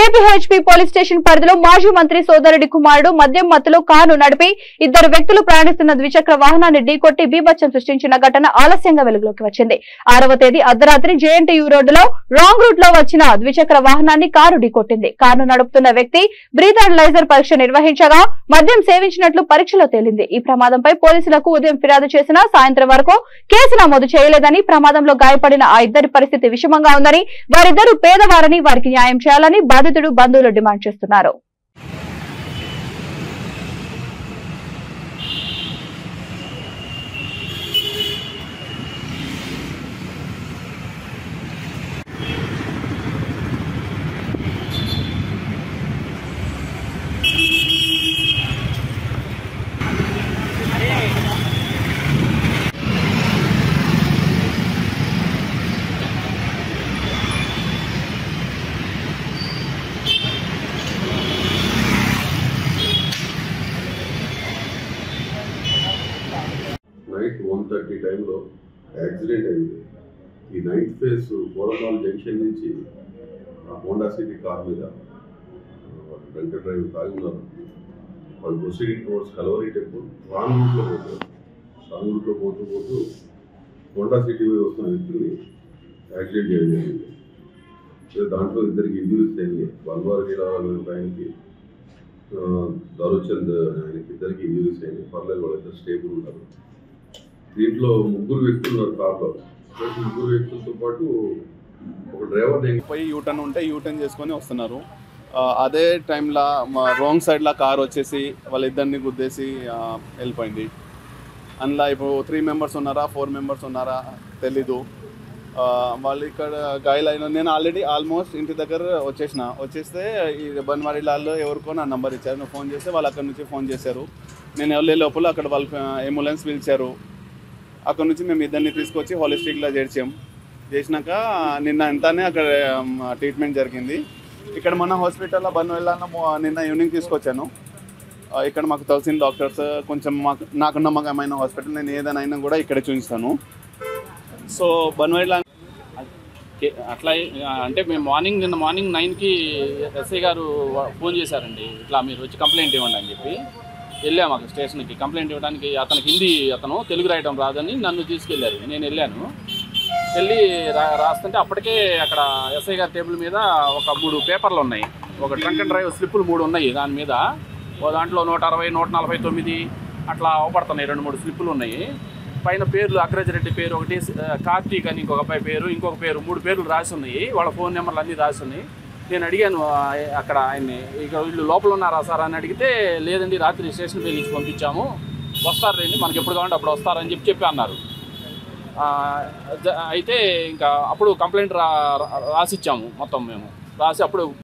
KPHP police station పరిధిలో మాజీ మంత్రి సోదరుడి కుమారుడు మద్యం మత్తులో కారు నడిపి ఇద్దరు వ్యక్తులు ప్రయాణిస్తున్న ద్విచక్ర వాహనాన్ని ఢీకొట్టి బీభత్సం సృష్టించిన ఘటన ఆలస్యంగా వెలుగులోకి వచ్చింది. 6వ తేదీ అర్ధరాత్రి జేఎన్టీయూ రోడ్డులో రాంగ్ రూట్ లో వచ్చిన ద్విచక్ర వాహనాన్ని కారు ఢీకొట్టింది. కారును నడుపుతున్న వ్యక్తి బ్రీత్ అనలైజర్ పరీక్ష నిర్వహించగా మద్యం సేవించినట్లు పరీక్షలో తేలింది. ఈ ప్రమాదంపై పోలీసులకు ఉదయం ఫిర్యాదు చేసినా సాయంత్రం వరకు కేసు నమోదు చేయలేదని, ప్రమాదంలో గాయపడిన ఆ ఇద్దరి పరిస్థితి విషమంగా ఉందని, వారిద్దరూ పేదవారని, వారికి న్యాయం చేయాలని బాధితుడు బంధువులు డిమాండ్ చేస్తున్నారు. నైట్ 1:30 టైంలో యాక్సిడెంట్ అయింది. ఈ నైట్ ఫేస్ కోరమాల్ జంక్షన్ నుంచి హోండా సిటీ కార్ మీద డ్రంక్ డ్రైవ్ తాగి ఉన్నారు. వాళ్ళు ప్రొసీడింగ్ టువర్డ్స్ కలవరీ టెంపుల్ రాంగ్ రూట్లో పోతూ హోండా సిటీ మీద వస్తున్న వ్యక్తుల్ని యాక్సిడెంట్ చేయడం జరిగింది. దాంట్లో ఇద్దరికి ఇంజురీస్ అయ్యాయి. బల్వార్ ఆయనకి దారుచంద్ ఆయనకి ఇద్దరికి ఇంజురీస్ అయ్యాయి. పర్లేదు వాళ్ళిద్దరు స్టేబుల్ ఉన్నారు. దీంట్లో ముగ్గురు వ్యక్తులు ఉన్నారు కార్లో. ముగ్గురు వ్యక్తులతో పాటు ఒక డ్రైవర్ పోయి యూటర్న్ ఉంటే యూటర్న్ చేసుకొని వస్తున్నారు. అదే టైంలో రాంగ్ సైడ్లో కార్ వచ్చేసి వాళ్ళిద్దరిని గుద్దేసి వెళ్ళిపోయింది. అందులో ఇప్పుడు 3 మెంబర్స్ ఉన్నారా 4 మెంబర్స్ ఉన్నారా తెలీదు. వాళ్ళు ఇక్కడ గాయలైన నేను ఆల్మోస్ట్ ఇంటి దగ్గర వచ్చేస్తే ఈ బన్వారీలాల్లో ఎవరికో నా నెంబర్ ఇచ్చారు. నేను ఫోన్ చేస్తే వాళ్ళు అక్కడ నుంచి ఫోన్ చేశారు. నేను వెళ్ళే లోపల అక్కడ వాళ్ళు అంబులెన్స్ పిలిచారు. అక్కడ నుంచి మేము ఇద్దరిని తీసుకొచ్చి హాలిస్టిక్లో చేసినాక నిన్న ఎంతనే అక్కడ ట్రీట్మెంట్ జరిగింది. ఇక్కడ మన హాస్పిటల్లో బన్వారీలాల్లో నిన్న ఈవినింగ్ తీసుకొచ్చాను. ఇక్కడ మాకు తెలిసిన డాక్టర్స్ కొంచెం నాకు నమ్మకమైన హాస్పిటల్, నేను ఏదైనా కూడా ఇక్కడే చూపిస్తాను. సో బన్వారీలా అట్లా అంటే మేము నిన్న మార్నింగ్ 9కి ఎస్ఐ గారు ఫోన్ చేశారండి. ఇట్లా మీరు వచ్చి కంప్లైంట్ ఇవ్వండి అని చెప్పి వెళ్ళాము అక్కడ స్టేషన్కి. కంప్లైంట్ ఇవ్వడానికి అతను తెలుగు రాయడం రాదని నన్ను తీసుకెళ్ళారు. నేను వెళ్ళి రాస్తుంటే అప్పటికే అక్కడ ఎస్ఐ గారి టేబుల్ మీద ఒక 3 పేపర్లు ఉన్నాయి. ఒక ట్రంక్ అండ్ డ్రైవ్ స్లిప్పులు 3 ఉన్నాయి. దాని మీద దాంట్లో 160, 149 అట్లా అవపడుతున్నాయి. 2-3 స్లిప్పులు ఉన్నాయి. పైన పేర్లు అగ్రజరెడ్డి పేరు ఒకటి, కార్తీక్ అని ఇంకొక అబ్బాయి పేరు, ఇంకొక పేరు, 3 పేర్లు రాసి ఉన్నాయి. వాళ్ళ ఫోన్ నెంబర్లు అన్నీ రాసి ఉన్నాయి. నేను అడిగాను అక్కడ ఆయన్ని, ఇక వీళ్ళు లోపల ఉన్నారా సార్ అని అడిగితే, లేదండి రాత్రి స్టేషన్ పేరు నుంచి పంపించాము, వస్తారండి మనకి ఎప్పుడు కావాలంటే అప్పుడు వస్తారని చెప్పి అన్నారు. అయితే ఇంకా అప్పుడు కంప్లైంట్ రాసిచ్చాము మొత్తం మేము. రాసి అప్పుడు